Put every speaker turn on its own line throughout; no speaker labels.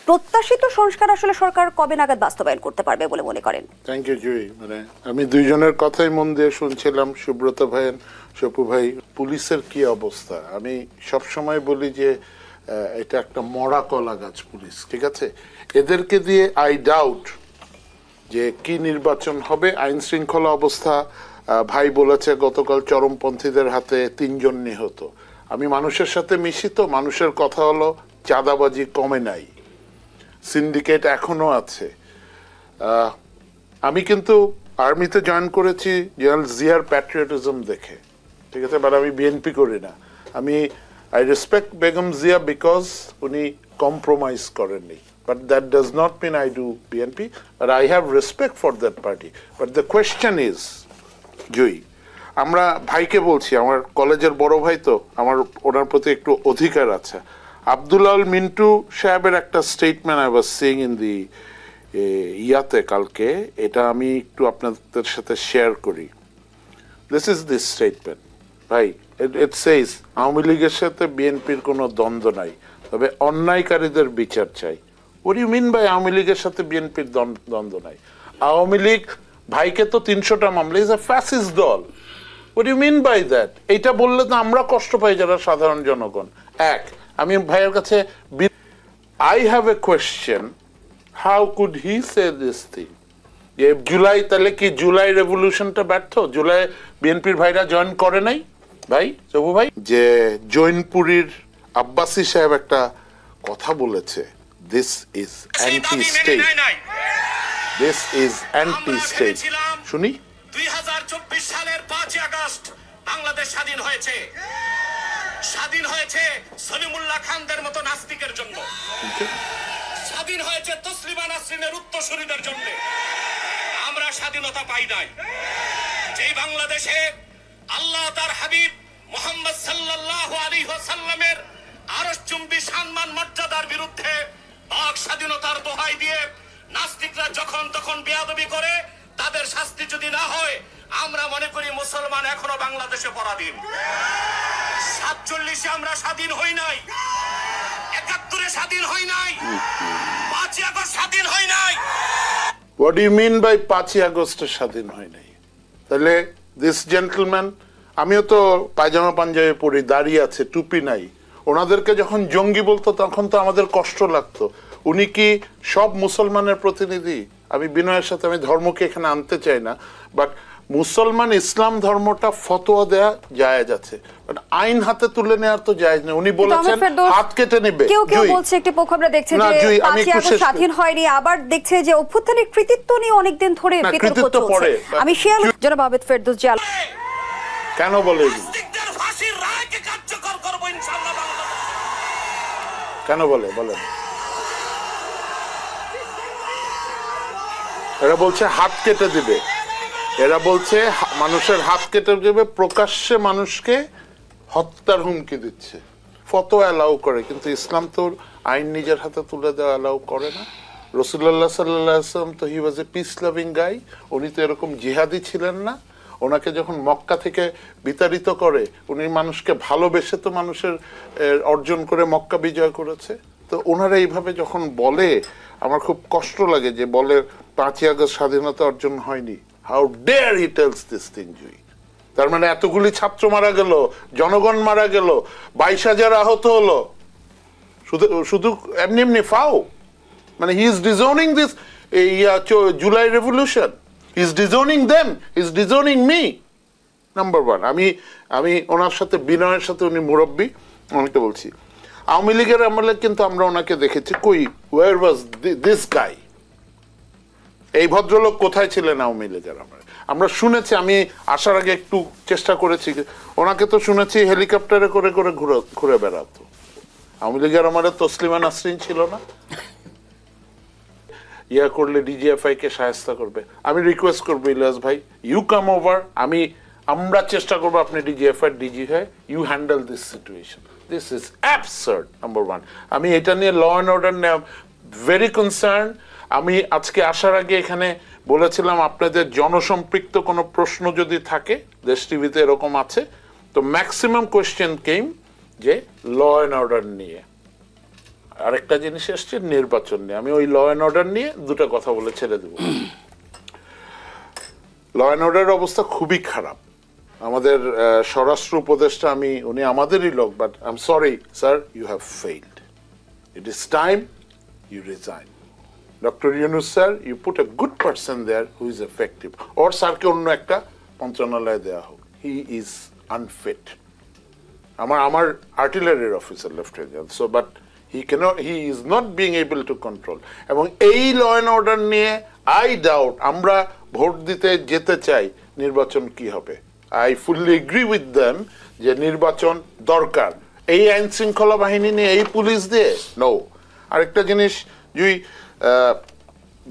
প্রত্যাশিত সংস্কার আসলে সরকার কবে নাগাদ বাস্তবায়ন করতে পারবে বলে মনে করেন?
থ্যাংক ইউ জুই। মানে আমি দুইজনের কথাই মন দিয়ে শুনছিলাম, সুব্রত ভাই, সপু ভাই। পুলিশের কি অবস্থা, আমি সব সময় বলি যে এটা একটা মরা কলা গাছ পুলিশ, ঠিক আছে? এদেরকে দিয়ে আই ডাউট যে কি নির্বাচন হবে। আইন শৃঙ্খলা অবস্থা, ভাই বলেছে গতকাল চরমপন্থীদের হাতে 3 জন নিহত। আমি মানুষের সাথে মিশি, তো মানুষের কথা হলো চাঁদাবাজি কমে নাই, সিন্ডিকেট এখনো আছে। আমি কিন্তু আর্মিতে জয়েন করেছি জেনারেল জিয়ার প্যাট্রিয়টিজম দেখে, ঠিক আছে? বাট আমি বিএনপি করি না। আমি I respect Begum Zia because উনি কম্প্রোমাইজ করেননি, but that does not mean I do BNP, but I have respect for that party. But the question is, জয়ী, আমরা ভাইকে বলছি, আমার কলেজের বড় ভাই, তো আমার ওনার প্রতি একটু অধিকার আছে। আব্দুল্লাহ মিন্টু সাহেবের একটা statement I was seeing in the ইয়াতে কালকে, এটা আমি একটু আপনাদের সাথে শেয়ার করি। দিস ইজ দিস স্টেটমেন্ট, ভাই। ইট সেজ আওয়ামী লীগের সাথে বিএনপির কোনো দ্বন্দ্ব নাই, তবে অন্যায়কারীদের বিচার চাই। What you mean by Awami লীগের সাথে বিএনপির দ্বন্দ্ব নাই? আওয়ামী লীগ ভাইকে তো 300টা মামলা, ইজ এ ফ্যাসিস্ট দল। What you mean by that? এইটা বললে তো আমরা কষ্ট পাই যারা সাধারণ জনগণ। এক, আমি ভাইয়ের কাছে, I have a question, how could he say this thing? যে জুলাই, তাহলে কি জুলাই রেভলিউশনটা ব্যর্থ? জুলাই বিএনপির ভাইরা জয়েন করে নাই? ভাই সবু ভাই, যে জৈনপুরীর আব্বাসী সাহেব একটা কথা বলেছে, this is anti state, this is anti state. শুনি।
2024 সালের 5 আগস্ট বাংলাদেশ স্বাধীন হয়েছে। স্বাধীন হয়েছে সলিমুল্লাহ খানদের মতো নাস্তিকের জন্য, স্বাধীন হয়েছে তসলিমা নাসরিনের উত্তরসূরিদের জন্য। আমরা স্বাধীনতা পাই নাই যেই বাংলাদেশে আল্লাহ তার হাবিব মুহাম্মদ সাল্লাল্লাহু আলাইহি ওয়াসাল্লামের আরশচুম্বী সম্মান মর্যাদার বিরুদ্ধে বাক স্বাধীনতার দোহাই দিয়ে নাস্তিকরা যখন তখন বেয়াদবি করে, তাদের শাস্তি যদি না হয়, আমরা মনে করি মুসলমান এখনো বাংলাদেশে পরাধীন। 47-এ আমরা স্বাধীন হই নাই, 71-এ স্বাধীন হই নাই, 5 আগস্ট স্বাধীন হই নাই।
হোয়াট ইউ মিন বাই 5 আগস্টে স্বাধীন হয় নাই? তাহলে দিস জেন্টলম্যান, আমিও তো পায়জামা পাঞ্জাবি পরি, দাঁড়িয়ে আছে, টুপি নাই, ওনাদেরকে যখন জঙ্গি বলতো তখন তো আমাদের কষ্ট লাগতো। উনি কি সব মুসলমানের প্রতিনিধি? আমি বিনয়ের সাথে, আমি ধর্মকে এখানে আনতে চাই না, বাট মুসলমান ইসলাম ধর্মটা ফতোয়া দেয়া জায়েজ আছে, বাট আইন হাতে তুলে নেওয়ার তো জায়েজ নেই। উনি বলেছেন হাত কেটে নেবে।
কেউ কেউ বলছে, একটি পক্ষ আমরা দেখছি যে 5 আগস্ট স্বাধীন হয়নি, আবার দেখছে যে অভ্যুত্থানের কৃতিত্ব নিয়ে অনেকদিন ধরে বিতর্ক চলছে। আমি শেয়ার জনাব আবেদ ফেরদৌস জিয়া
কেন বলে,
ফাঁসির রায়কে কার্যকর করব ইনশাআল্লাহ বাংলাদেশে।
কেন বলে বলেন? এরা বলছে হাত কেটে দিবে, এরা বলছে মানুষের হাত কেটে দেবে, প্রকাশ্যে মানুষকে হত্যার হুমকি দিচ্ছে, ফতোয়া অ্যালাউ করে, কিন্তু ইসলাম তো আইন নিজের হাতে তুলে দেওয়া অ্যালাউ করে না। রাসূলুল্লাহ সাল্লাল্লাহু আলাইহি ওয়াসাল্লাম তো হি ওয়াজ এ পিস লাভিং গাই, উনি তো এরকম জিহাদি ছিলেন না। ওনাকে যখন মক্কা থেকে বিতাড়িত করে, উনি মানুষকে ভালোবেসে তো মানুষের অর্জন করে মক্কা বিজয় করেছে। তো ওনারা এইভাবে যখন বলে, আমার খুব কষ্ট লাগে যে বলে 5 আগস্ট স্বাধীনতা অর্জন হয়নি। How dare he tells this thing জুই? তার মানে এতগুলি ছাত্র মারা গেল, জনগণ মারা গেল, 22,000 আহত হলো, শুধু এমনি এমনি ফাও? মানে he is disowning this July revolution, he is disowning them, he is disowning me. Number 1, আমি ওনার সাথে, বিনয়ের সাথে, উনি মুরব্বী, ওনাকে বলছি আওয়ামী লীগের আমলে কিন্তু আমরা ওনাকে দেখেছি, কই, ওয়ার ওয়াজ দিস গাই? এই ভদ্রলোক কোথায় ছিলেন আওয়ামী লীগের আমলে? আমরা শুনেছি, আমি আসার আগে একটু চেষ্টা করেছি, ওনাকে তো শুনেছি হেলিকপ্টারে করে করে ঘুরে বেড়াতো। আওয়ামী লীগের আমলে তসলিমা নাসরিন ছিল না? ইয়া করলে ডিজিএফআই কে সাহায্য করবে। আমি রিকোয়েস্ট করবো ইলিয়াস ভাই, ইউ কাম ওভার, আমরা চেষ্টা করবো আপনি ডিজিএফআই ডিজি হয়, you handle this situation. This is absurd, number 1। আমি এটা নিয়ে ল অ্যান্ড অর্ডার নিয়ে ভেরি কনসার্ন। আমি আজকে আসার আগে এখানে বলেছিলাম, আপনাদের জনসম্পৃক্ত কোনো প্রশ্ন যদি থাকে, দেশ টিভিতে এরকম আছে, তো ম্যাক্সিমাম কোয়েশ্চেন কেম যে ল অ্যান্ড অর্ডার নিয়ে। আরেকটা জিনিস এসছে নির্বাচন নিয়ে। আমি ওই ল অ্যান্ড অর্ডার নিয়ে দুটো কথা বলে ছেড়ে দেব। ল অ্যান্ড অর্ডারের অবস্থা খুবই খারাপ। আমাদের স্বরাষ্ট্র উপদেষ্টা, উনি আমাদেরই লোক, but I am sorry sir, you have failed, it is time you resign. Doctor Yunus sir, you put a good person there who is effective, ওর স্যারকে অন্য একটা মন্ত্রণালয়ে দেওয়া হোক, হি ইজ আনফিট। আমার আর্টিলারির officer lieutenant, so but he is not being able to control. এবং এই ল অ্যান্ড অর্ডার নিয়ে আই ডাউট, আমরা ভোট দিতে যেতে চাই, নির্বাচন কি হবে। I fully agree with them যে নির্বাচন দরকার। এই আইন শৃঙ্খলা বাহিনী নিয়ে, এই পুলিশ দিয়ে নো। আরেকটা জিনিস,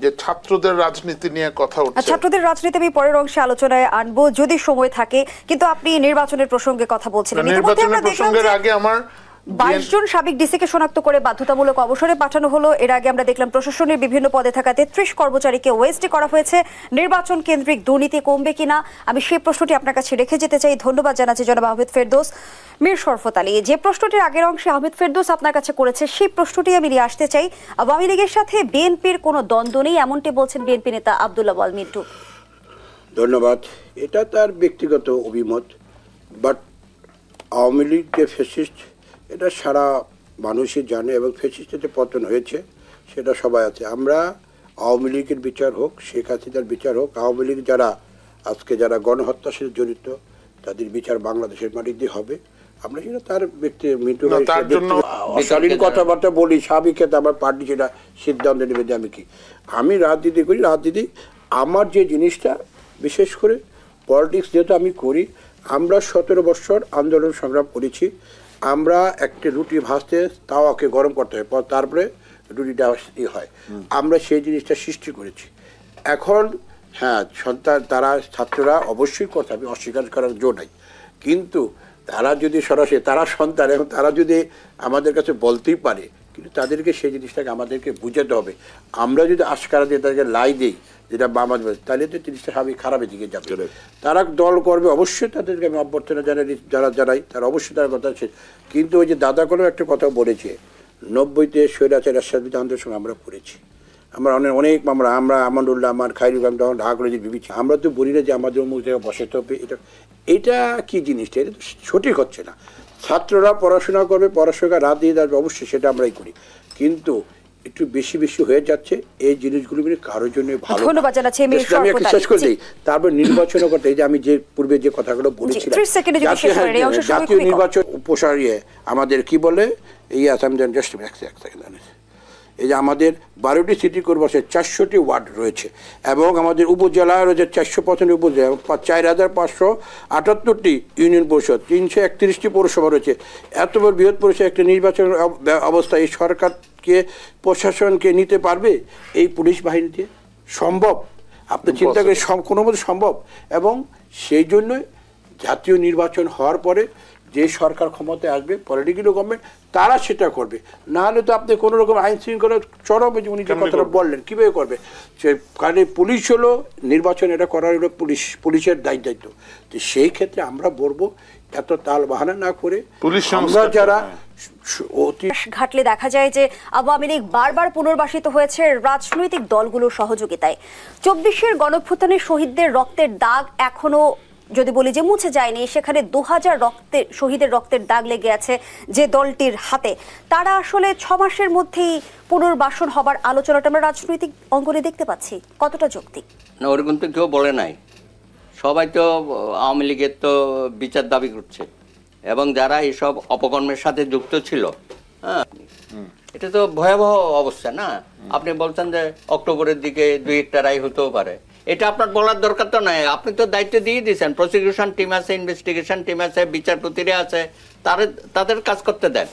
যে ছাত্রদের রাজনীতি নিয়ে কথা উঠছে,
ছাত্রদের রাজনীতি আমি পরের অংশে আলোচনায় আনবো যদি সময় থাকে, কিন্তু আপনি নির্বাচনের প্রসঙ্গে কথা বলছিলেন।
নির্বাচনের প্রসঙ্গের আগে আমার
22 জন সাবেক ডিসিকে শনাক্ত করে বাধ্যতামূলক অবসরে পাঠানো হলো। এর আগে আমরা দেখলাম প্রশাসনের বিভিন্ন পদে থাকা 33 কর্মচারীকে ওয়েস্টে করা হয়েছে। নির্বাচন কেন্দ্রিক দুর্নীতি কমবে কিনা, আমি সেই প্রশ্নটি আপনার কাছে রেখে যেতে চাই। ধন্যবাদ জানাচ্ছি জনাব আহমেদ ফেরদৌস। মীর শরফত আলী, যে প্রশ্নটির আগের অংশে আহমেদ ফেরদৌস আপনার কাছে করেছে, সেই প্রশ্নটি আমি নিয়ে আসতে চাই। আওয়ামী লীগের সাথে বিএনপির কোনো দ্বন্দ্ব নেই, এমনটি বলছেন বিএনপি নেতা আব্দুল্লাহ ওয়াল মিন্টু।
ধন্যবাদ। এটা তার ব্যক্তিগত অভিমত, বাট আওয়ামী লীগ যে ফ্যাসিস্ট এটা সারা মানুষই জানে, এবং ফ্যাসিস্টের যে পতন হয়েছে সেটা সবাই আছে। আমরা আওয়ামী লীগের বিচার হোক, শেখ হাসিনার বিচার হোক, আওয়ামী লীগ যারা আজকে যারা গণহত্যার সাথে জড়িত তাদের বিচার বাংলাদেশের মাটিতে হবে। আমরা সেটা তার ব্যক্তি অশালীন কথাবার্তা বলি, স্বাভাবিক ক্ষেত্রে আমার পার্টি সেটা সিদ্ধান্ত নেবে যে আমি রাজনীতি করি। রাজনীতি আমার যে জিনিসটা, বিশেষ করে পলিটিক্স যেহেতু আমি করি, আমরা 17 বছর আন্দোলন সংগ্রাম করেছি। আমরা একটা রুটি ভাজতে তাওয়াকে গরম করতে হয়, তারপরে রুটিটা হয়। আমরা সেই জিনিসটা সৃষ্টি করেছি। এখন হ্যাঁ, তারা ছাত্ররা অবশ্যই কথা, আমি অস্বীকার করার জো নাই, কিন্তু তারা যদি সরাসরি তারা সন্তান এবং তারা যদি আমাদের কাছে বলতেই পারে, কিন্তু তাদেরকে সেই জিনিসটাকে আমাদেরকে বুঝাতে হবে। আমরা যদি আশকারা দিয়ে তাদেরকে লাই দিই যেটা বামাজ, তাহলে তো জিনিসটা স্বাভাবিক খারাপের দিকে যাবে। তারা দল করবে, অবশ্যই তাদেরকে আমি অভ্যর্থনা জানাই তারা অবশ্যই তার কথা আছে। কিন্তু ওই যে দাদা কোনো একটা কথা বলেছে, 90-তে স্বৈরাচার এরশাদ বিধানদের সঙ্গে আমরা পড়েছি। আমরা অনেক আমরা আমানুল্লাহ, আমার খাইরুল তখন ঢাকা কলেজের বিবিছি, আমরা তো বলি না যে আমাদের অমুক জায়গায় বসাতে হবে। এটা কি জিনিসটা, এটা তো সঠিক হচ্ছে না। ছাত্ররা পড়াশোনা করবে, পড়াশোনা রাত দিয়ে যাবে, অবশ্যই সেটা আমরাই করি, কিন্তু একটু বেশি হয়ে যাচ্ছে। এই জিনিসগুলো কারোর জন্য ভালো। আমি একটা শেষ করে দিই, তারপর নির্বাচন করতে, এই যে আমি যে পূর্বে যে কথাগুলো বলেছিলাম, জাতীয় নির্বাচন উপসারিয়ে আমাদের কি বলে এই আসাম, এই যে আমাদের 12টি সিটি কর্পোরেশন 400টি ওয়ার্ড রয়েছে, এবং আমাদের উপজেলা রয়েছে 455 উপজেলা, 4578টি ইউনিয়ন পরিষদ, 331টি পৌরসভা রয়েছে। এত বড় বৃহৎ পরিষদ একটা নির্বাচন অবস্থা, এই সরকারকে প্রশাসনকে নিতে পারবে এই পুলিশ বাহিনীতে? সম্ভব? আপনি চিন্তা করে কোনো মতো সম্ভব? এবং সেই জন্যই জাতীয় নির্বাচন হওয়ার পরে যে সরকার ক্ষমতায় আসবে, পলিটিক্যাল গভর্নমেন্ট, তারা সেটা করবে। না হলে তো আপনি কোনো রকম আইন শৃঙ্খলা চরম, উনি যে কথাটা বললেন, কীভাবে করবে? কারণ পুলিশ হলো নির্বাচন, এটা করার হলো পুলিশের দায়িত্ব। তো সেই ক্ষেত্রে আমরা বলবো এত তাল বাহানা না করে আমরা যারা
ঘাটলে দেখা যায় যে আওয়ামী লীগ বারবার পুনর্বাসিত হয়েছে রাজনৈতিক দলগুলোর সহযোগিতায়। 24-এর গণঅভ্যুত্থানের শহীদদের রক্তের দাগ এখনো যদি বলি যে মুছে যায়নি, সেখানে 2000 শহীদের রক্তের দাগ লেগে আছে যে দলটির হাতে। তারা আসলে 6 মাসের মধ্যেই পুনর্বাসন হবার আলোচনাটা আমরা রাজনৈতিক অঙ্গনে দেখতে পাচ্ছি, কতটা যৌক্তিক?
না, ওরকম তো কেউ বলে নাই। সবাই তো আওয়ামী লীগের তো বিচার দাবি করছে, এবং যারা এইসব অপকর্মের সাথে যুক্ত ছিল, হ্যাঁ, এটা তো ভয়াবহ অবস্থা না? আপনি বলছেন যে অক্টোবরের দিকে 2-1টা রায় হতেও পারে, এটা আপনার বলার দরকার তো নাই। আপনি তো দায়িত্ব দিয়ে দিয়েছেন, প্রসিকিউশন টিম আছে, ইনভেস্টিগেশন টিম আছে, বিচারপতিরা আছে, তাদের কাজ করতে দেন।